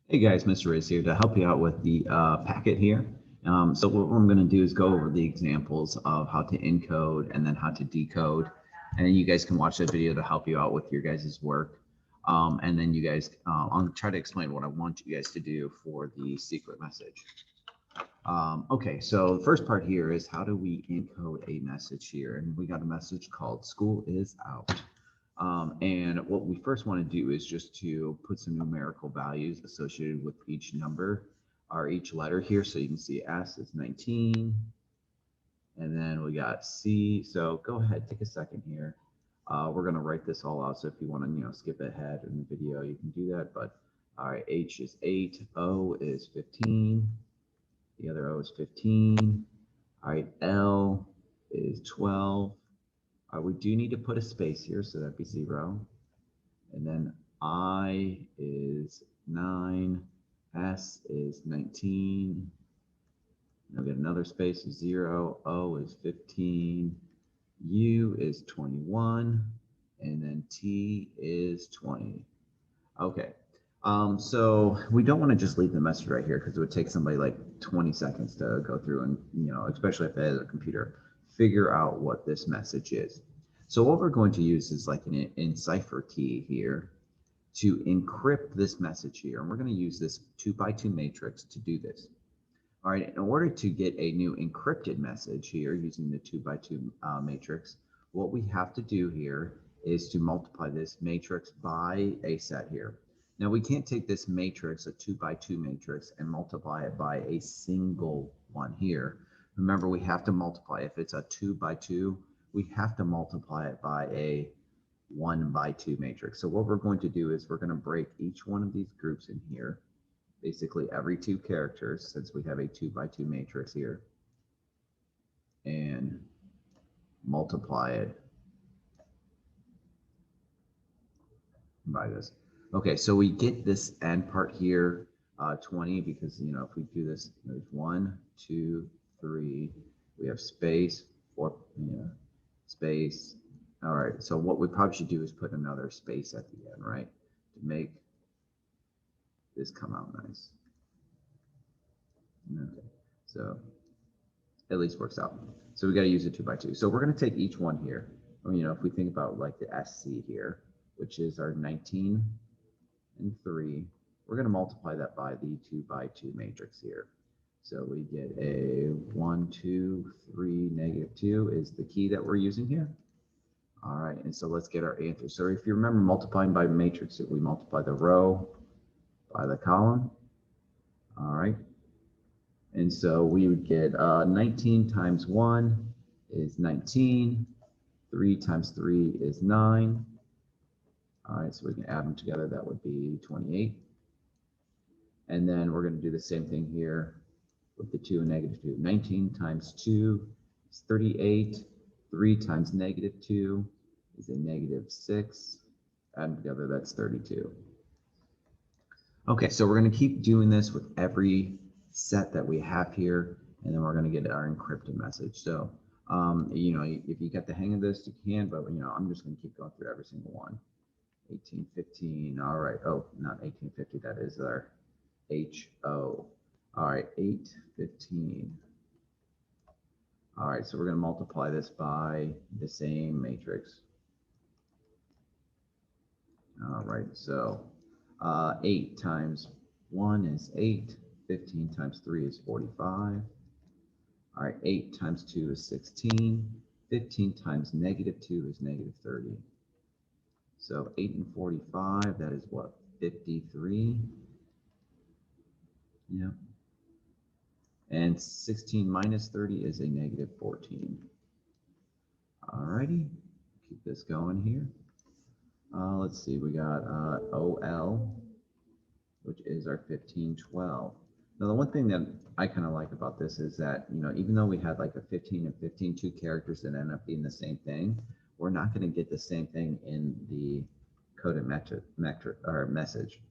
Hey guys, Mr. Riz here to help you out with the packet here. So what I'm going to do is go over the examples of how to encode and then how to decode. And then you guys can watch that video to help you out with your guys' work. And then you guys, I'll try to explain what I want you guys to do for the secret message. Okay, so the first part here is how do we encode a message here? And we got a message called school is out. And what we first want to do is just to put some numerical values associated with each number or each letter here. So you can see S is 19. And then we got C. So go ahead, take a second here. We're going to write this all out. So if you want to, skip ahead in the video, you can do that. But all right, H is 8. O is 15. The other O is 15. All right, L is 12. We do need to put a space here, so that'd be 0. And then I is 9. S is 19. I'll get another space, 0. O is 15. U is 21. And then T is 20. Okay. So we don't want to just leave the message right here because it would take somebody like 20 seconds to go through and, especially if they have a computer, figure out what this message is. So what we're going to use is like an encipher key here to encrypt this message here. And we're going to use this 2x2 matrix to do this. All right, in order to get a new encrypted message here using the 2x2 matrix, what we have to do here is to multiply this matrix by a set here. Now we can't take this matrix, a 2x2 matrix, and multiply it by a single one here. Remember, we have to multiply. If it's a 2x2, we have to multiply it by a 1x2 matrix. So what we're going to do is we're going to break each one of these groups in here, basically every 2 characters, since we have a 2x2 matrix here, and multiply it by this. Okay, so we get this end part here, 20, because, if we do this, there's 1, 2, 3, we have space, 4, space. All right, so what we probably should do is put another space at the end, right, to make this come out nice. Okay, so at least works out. So we got to use a 2x2. So we're going to take each one here. If we think about like the SC here, which is our 19 and 3, we're going to multiply that by the 2x2 matrix here. So we get a 1, 2, 3, -2 is the key that we're using here. All right, and so let's get our answer. So if you remember multiplying by matrix, we multiply the row by the column. All right, and so we would get 19 times 1 is 19. 3 times 3 is 9. All right, so we can add them together. That would be 28. And then we're going to do the same thing here with the 2 and -2. 19 times 2 is 38. 3 times -2 is a -6. Add them together, that's 32. Okay, so we're going to keep doing this with every set that we have here, and then we're going to get our encrypted message. So, if you get the hang of this, you can, but, I'm just going to keep going through every single one. 1815, all right. Oh, not 1850, that is our HO. All right, 815. All right, so we're going to multiply this by the same matrix. All right, so 8 times 1 is 8. 15 times 3 is 45. All right, 8 times 2 is 16. 15 times -2 is -30. So 8 and 45, that is what, 53? Yeah. And 16 minus 30 is a -14. All righty, keep this going here. Let's see, we got OL, which is our 1512. Now, the one thing that I kind of like about this is that, even though we had like a 15 and 15, 2 characters that end up being the same thing, we're not going to get the same thing in the coded message.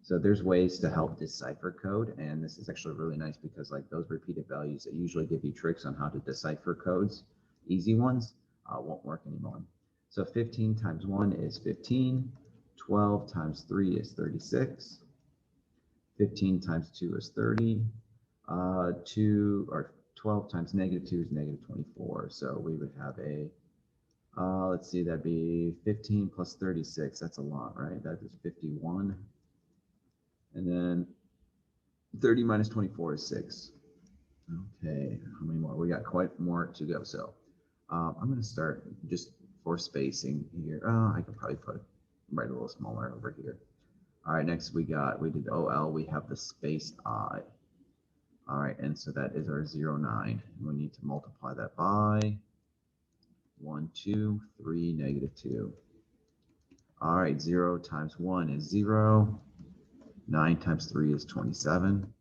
So there's ways to help decipher code, and this is actually really nice because like those repeated values that usually give you tricks on how to decipher codes, easy ones, won't work anymore. So 15 times 1 is 15. 12 times 3 is 36. 15 times 2 is 30. 2 or 12 times negative 2 is negative 24. So we would have a, let's see, that'd be 15 plus 36. That's a lot, right? That is 51. And then 30 minus 24 is 6. Okay, how many more? We got quite more to go. So I'm going to start just for spacing here. I could probably write a little smaller over here. All right, next we did OL. We have the space I. All right, and so that is our 0, 9. We need to multiply that by 1, 2, 3, negative 2. All right, 0 times 1 is 0. 9 times 3 is 27.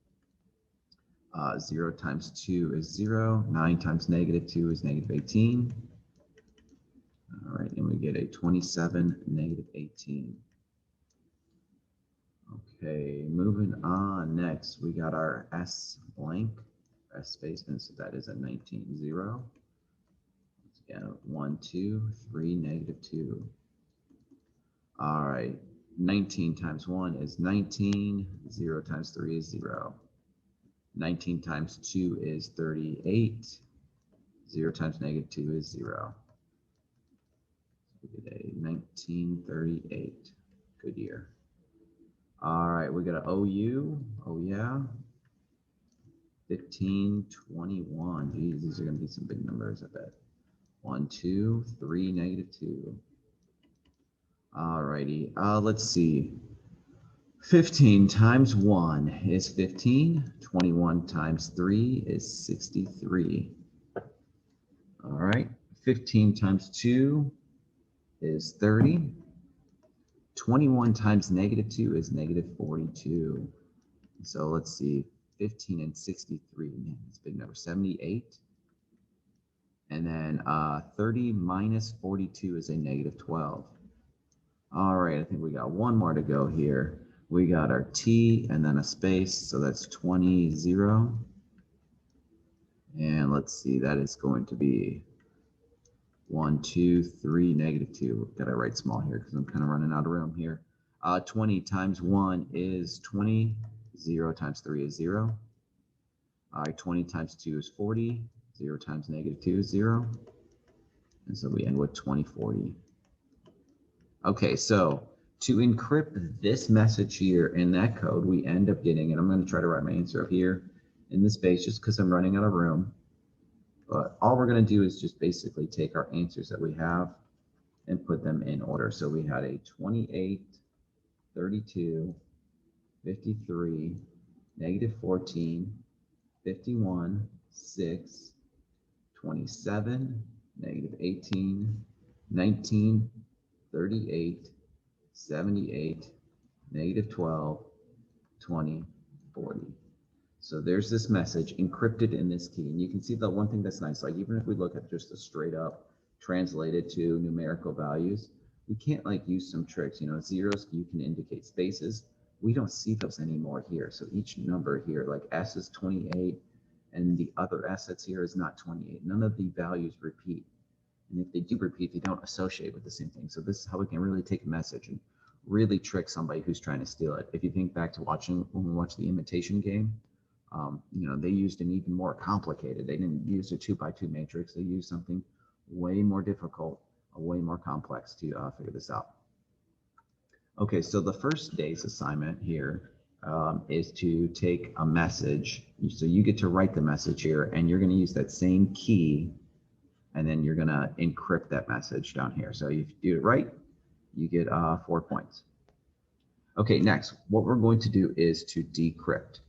0 times 2 is 0. 9 times negative 2 is negative 18. All right, and we get a 27, negative 18. Okay, moving on. Next, we got our S blank, S spacement, so that is a 19, 0. Again, 1, 2, 3, negative 2. All right, 19 times 1 is 19. 0 times 3 is 0. 19 times 2 is 38. 0 times negative 2 is 0. We get a 1938. Good year. All right, we got an OU. Oh, yeah. 1521. Geez, these are going to be some big numbers, I bet. 1, 2, 3, negative 2. All righty. Let's see. 15 times 1 is 15. 21 times 3 is 63. All right. 15 times 2 is 30. 21 times negative 2 is negative 42. So let's see. 15 and 63. Man, that's a big number. 78. And then 30 minus 42 is a negative 12. All right, I think we got one more to go here. We got our T and then a space, so that's 20, 0. And let's see, that is going to be 1, 2, 3, negative 2. Got to write small here because I'm kind of running out of room here. 20 times 1 is 20. 0 times 3 is 0. All right, 20 times 2 is 40. 0 times negative 2 is 0. And so we end with 2040. Okay, so to encrypt this message here in that code, we end up getting, and I'm going to try to write my answer up here in the space just because I'm running out of room. But all we're going to do is just basically take our answers that we have and put them in order. So we had a 28, 32, 53, negative 14, 51, 6, 27, negative 18, 19, 38, 78, negative 12, 20, 40. So there's this message encrypted in this key. And you can see the one thing that's nice, like even if we look at just a straight up translated to numerical values, we can't like use some tricks, you know, zeros, you can indicate spaces. We don't see those anymore here. So each number here, like S is 28, and the other S that's here is not 28. None of the values repeat. And if they do repeat, they don't associate with the same thing. So this is how we can really take a message and really trick somebody who's trying to steal it. If you think back to when we watched the imitation game, you know, they used an even more complicated. They didn't use a 2x2 matrix. They used something way more difficult, way more complex to figure this out. Okay, so the first day's assignment here is to take a message. So you get to write the message here, and you're going to use that same key, and then you're going to encrypt that message down here. So if you do it right, you get 4 points. Okay, next, what we're going to do is to decrypt.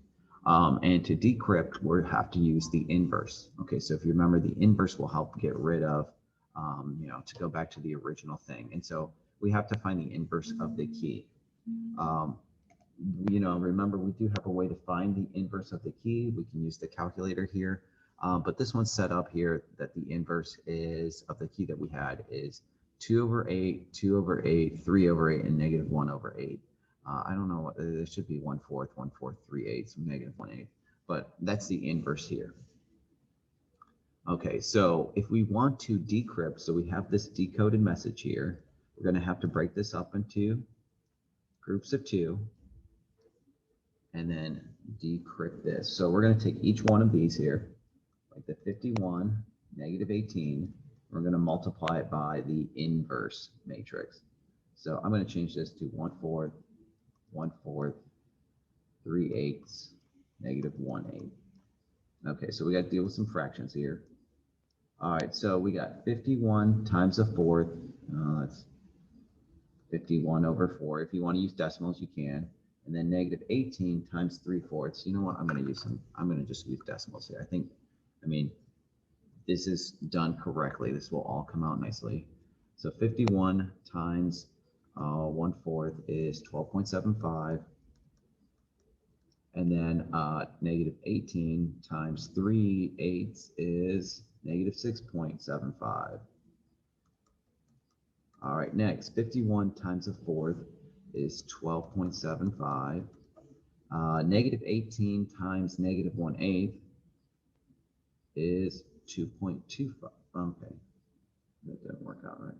And to decrypt, we have to use the inverse. Okay, so if you remember, the inverse will help get rid of, you know, to go back to the original thing. And so we have to find the inverse of the key. You know, remember, we do have a way to find the inverse of the key. We can use the calculator here. But this one's set up here that the inverse is of the key that we had is 2 over 8, 2 over 8, 3 over 8, and negative 1 over 8. I don't know, there should be 1/4, 1/4, 3/8, so negative 1/8, but that's the inverse here. Okay, so if we want to decrypt, so we have this decoded message here, we're going to have to break this up into groups of 2. and then decrypt this. So we're going to take each one of these here, like the 51, negative 18. We're going to multiply it by the inverse matrix. So I'm going to change this to 1/4, 1/4, 3/8, negative 1/8. Okay, so we got to deal with some fractions here. All right, so we got 51 times a fourth. That's 51 over 4. If you want to use decimals, you can. And then negative 18 times 3/4. You know what? I'm going to just use decimals here. I mean, this is done correctly. This will all come out nicely. So 51 times 1/4 is 12.75. And then negative 18 times 3/8 is negative 6.75. All right, next, 51 times a fourth is 12.75. Negative 18 times negative 1/8 is 2.25. Okay, that didn't work out right.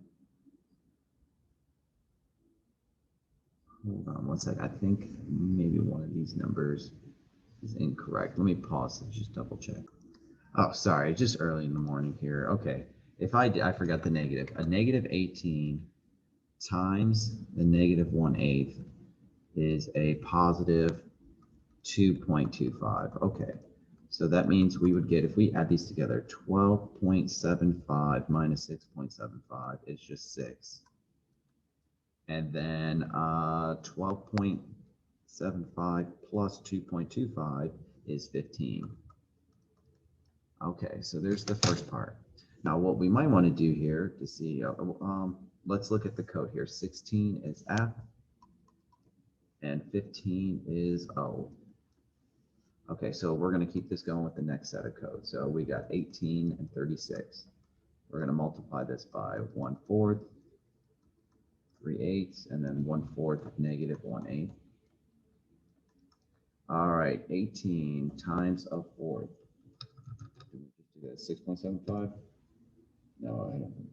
Hold on one sec. I think maybe one of these numbers is incorrect. Let me pause and just double check. Oh, sorry, just early in the morning here. Okay, I forgot the negative. A negative 18 times the negative 1/8 is a positive 2.25. Okay, so that means we would get, if we add these together, 12.75 minus 6.75 is just 6. And then 12.75 plus 2.25 is 15. Okay, so there's the first part. Now what we might want to do here to see, let's look at the code here. 16 is F and 15 is O. Okay, so we're going to keep this going with the next set of code. So we got 18 and 36. We're going to multiply this by 1/4, 3/8, and then 1/4, negative 1/8. All right, 18 times a fourth. Did we just do that? 6.75? No, I don't.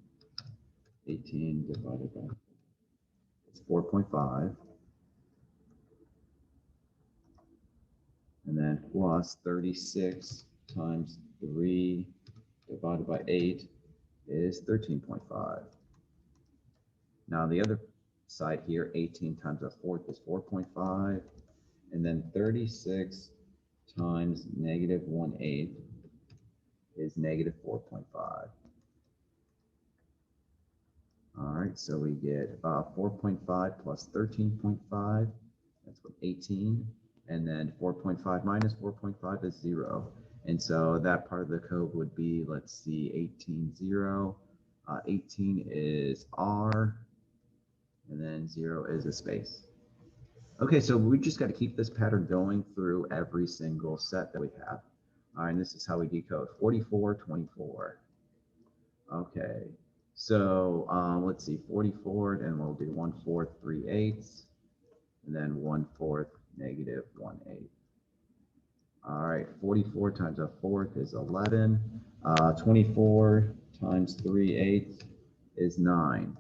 18 divided by, it's 4.5. And then plus 36 times 3 divided by 8 is 13.5. Now the other side here, 18 times a fourth is 4.5. And then 36 times negative 1/8 is negative 4.5. All right, so we get 4.5 plus 13.5. That's what, 18. And then 4.5 minus 4.5 is 0. And so that part of the code would be, let's see, 18, 0. 18 is R, and then 0 is a space. Okay, so we just got to keep this pattern going through every single set that we have. All right, and this is how we decode 44, 24. Okay, so let's see, 44, and we'll do 1/4, 3/8, and then 1/4, negative 1/8. All right, 44 times a fourth is 11. 24 times 3/8 is 9.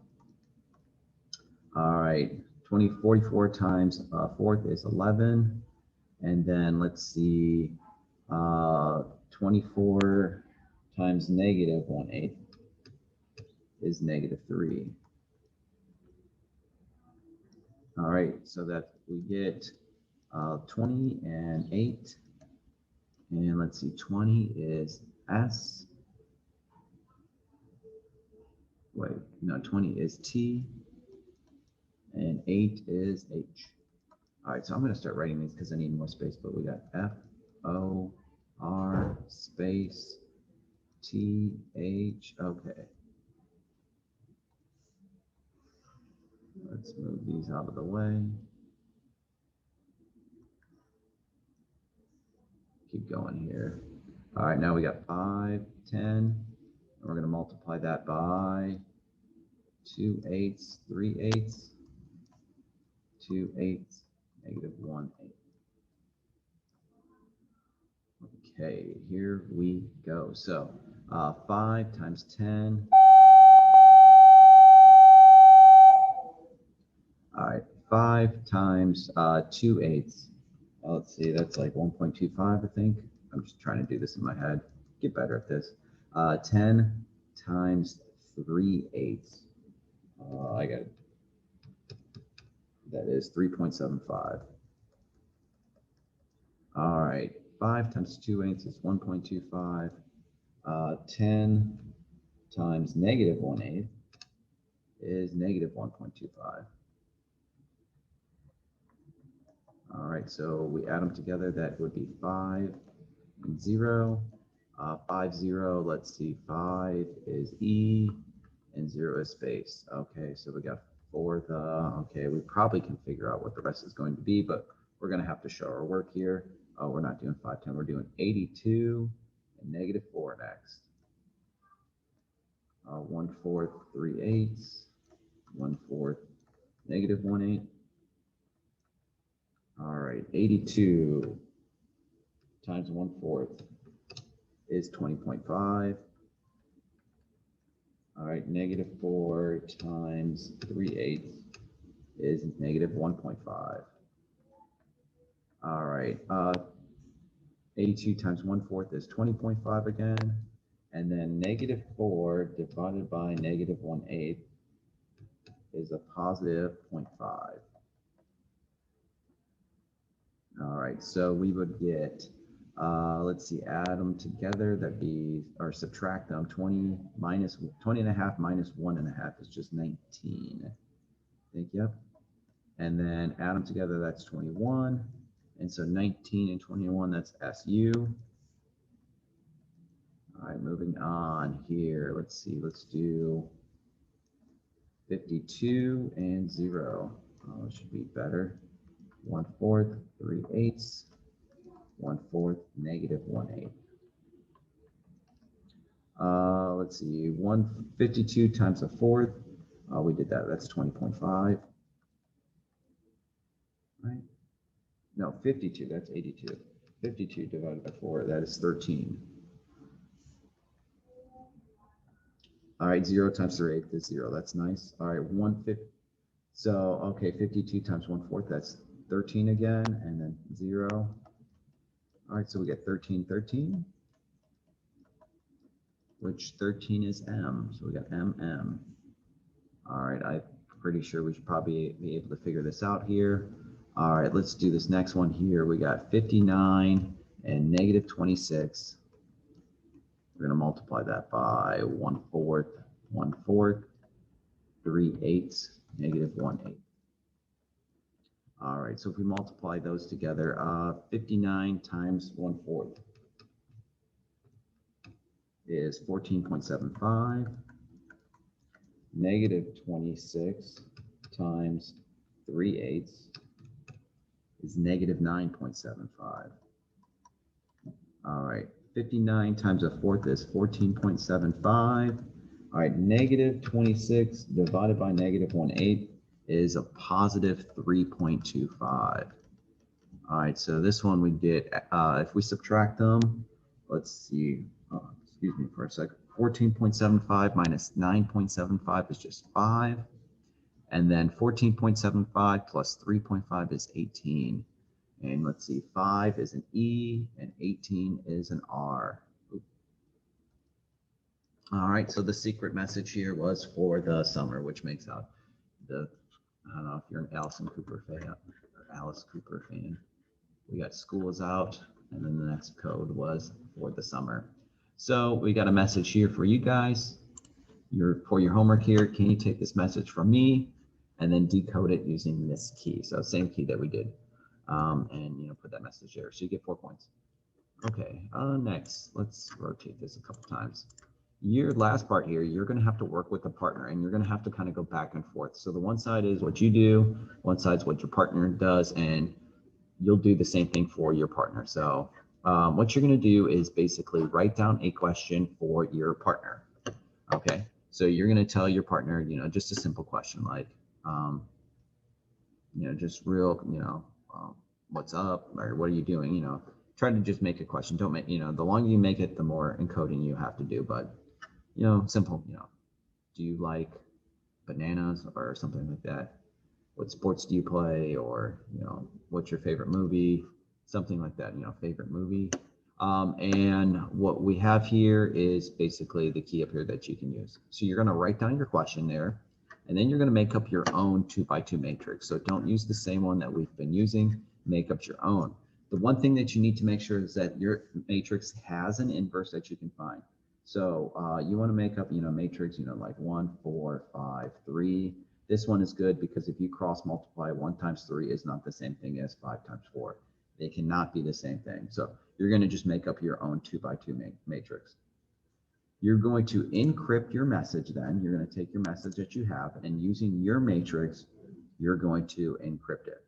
All right, 44 times a fourth is 11. And then let's see, 24 times negative 1/8 is negative 3. All right, so that we get 20 and 8. And let's see, 20 is S. Wait, no, 20 is T. And 8 is H. All right, so I'm going to start writing these because I need more space, but we got F, O, R, space, T, H. Okay. Let's move these out of the way. Keep going here. All right, now we got 5, 10. And we're going to multiply that by 2/8, 3/8, 2/8, negative 1/8. Okay, here we go. So 5 times 10. All right, 5 times 2/8. Let's see, that's like 1.25, I think. I'm just trying to do this in my head. Get better at this. 10 times 3/8. I got it. That is 3.75. All right, 5 times 2/8 is 1.25. 10 times -1/8 is -1.25. All right, so we add them together. That would be 5 and 0. 5, 0. Let's see. 5 is E and 0 is space. Okay, so we got 4 the. Okay, we probably can figure out what the rest is going to be, but we're going to have to show our work here. Oh, we're not doing 5, 10. We're doing 82 and -4 next. 1/4, 3/8. 1/4, -1/8. All right, 82 times 1/4 is 20.5. All right, -4 times 3/8 is -1.5. All right, 82 times 1/4 is 20.5 again. And then -4 divided by -1/8 is a positive 0.5. All right, so we would get, let's see, add them together, that'd be, or subtract them, 20 minus 20.5 minus 1.5 is just 19. I think, yep. And then add them together, that's 21. And so 19 and 21, that's SU. All right, moving on here. Let's see, let's do 52 and 0. Oh, it should be better. 1/4, 3/8, 1/4, -1/8. Let's see, 152 times a fourth. We did that. That's 20.5. Right? No, 52. That's 82. 52 divided by 4. That is 13. All right, 0 times 3/8 is 0. That's nice. All right, 1/5. So, okay, 52 times 1/4. That's 13 again, and then 0. All right, so we get 13, 13, which 13 is M. So we got MM. All right, I'm pretty sure we should probably be able to figure this out here. All right, let's do this next one here. We got 59 and -26. We're going to multiply that by 1/4, 1/4, 3/8, -1/8. All right, so if we multiply those together, 59 times 1/4 is 14.75. -26 times 3/8 is -9.75. All right, 59 times a fourth is 14.75. All right, -26 divided by -1/8 is a positive 3.25. All right, so this one we did, if we subtract them, let's see, excuse me for a second, 14.75 minus 9.75 is just 5. And then 14.75 plus 3.5 is 18. And let's see, 5 is an E and 18 is an R. All right, so the secret message here was for the summer, which makes out the, I don't know if you're an Alice Cooper fan. We got school is out, and then the next code was for the summer. So we got a message here for you guys. For your homework here, can you take this message from me and then decode it using this key? So same key that we did, and put that message there. So you get 4 points. Okay, next, let's rotate this a couple times. Your last part here, you're going to have to work with a partner, and you're going to have to kind of go back and forth. So the one side is what you do, one side's what your partner does, and you'll do the same thing for your partner. So what you're going to do is basically write down a question for your partner. Okay, so you're going to tell your partner, just a simple question like, just real, what's up, or what are you doing? Try to just make a question. Don't make, the longer you make it, the more encoding you have to do. But, simple, do you like bananas or something like that? What sports do you play? Or, what's your favorite movie? something like that, favorite movie. And what we have here is basically the key up here that you can use. So you're going to write down your question there, and then you're going to make up your own 2x2 matrix. So don't use the same one that we've been using, make up your own. The one thing that you need to make sure is that your matrix has an inverse that you can find. So you want to make up, matrix, like 1, 4, 5, 3. This one is good because if you cross multiply, 1 times 3 is not the same thing as 5 times 4. They cannot be the same thing. So you're going to just make up your own 2x2 matrix. You're going to encrypt your message then. You're going to take your message that you have, and using your matrix, you're going to encrypt it.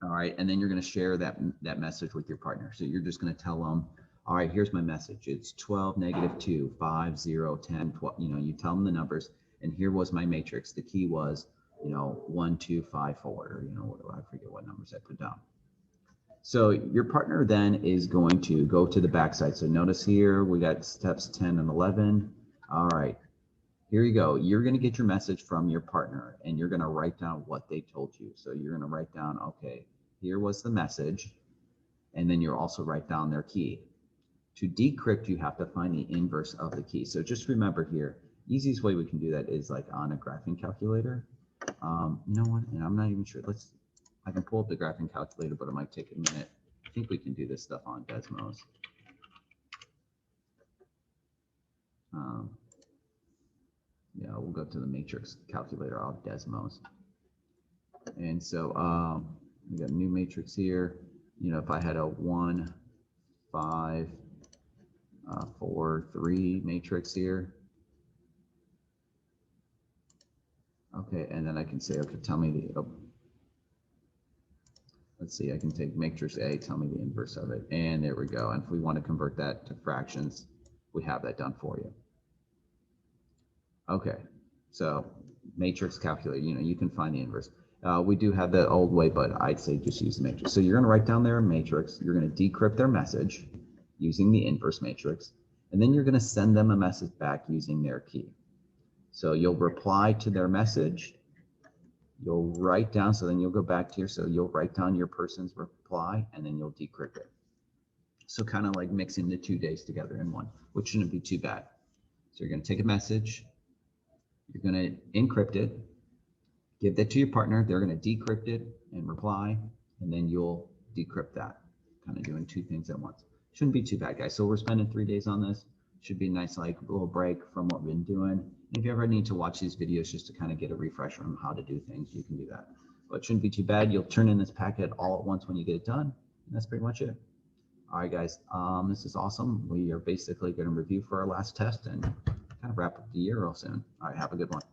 All right, and then you're going to share that message with your partner. So you're just going to tell them, all right, here's my message. It's 12, -2, 5, 0, 10, 12. You tell them the numbers, and here was my matrix. The key was, 1, 2, 5, 4, or, I forget what numbers I put down. So your partner then is going to go to the backside. So notice here, we got steps 10 and 11. All right, here you go. You're going to get your message from your partner, and you're going to write down what they told you. So you're going to write down, okay, here was the message, and then you'll also write down their key. To decrypt, you have to find the inverse of the key. So just remember here, easiest way we can do that is like on a graphing calculator. You know what? And I'm not even sure. I can pull up the graphing calculator, but it might take a minute. I think we can do this stuff on Desmos. Yeah, we'll go to the matrix calculator of Desmos. And so we got a new matrix here. If I had a 1, 5, 4, 3 matrix here. Okay, and then I can say, okay, tell me the, let's see, I can take matrix A, tell me the inverse of it, and there we go. And if we want to convert that to fractions, we have that done for you. Okay, so matrix calculator, you can find the inverse. We do have the old way, but I'd say just use the matrix. So you're going to write down their matrix, you're going to decrypt their message using the inverse matrix, and then you're going to send them a message back using their key. So you'll reply to their message, you'll write down, so then you'll go back to here, so you'll write down your person's reply, and then you'll decrypt it. So kind of like mixing the 2 days together in one, which shouldn't be too bad. So you're going to take a message, you're going to encrypt it, give that to your partner, they're going to decrypt it and reply, and then you'll decrypt that, kind of doing 2 things at once. Shouldn't be too bad, guys. So we're spending 3 days on this. Should be a nice little break from what we've been doing. And if you ever need to watch these videos just to kind of get a refresher on how to do things, you can do that. But it shouldn't be too bad. You'll turn in this packet all at once when you get it done. And that's pretty much it. All right, guys, this is awesome. We are basically going to review for our last test and kind of wrap up the year real soon. All right, have a good one.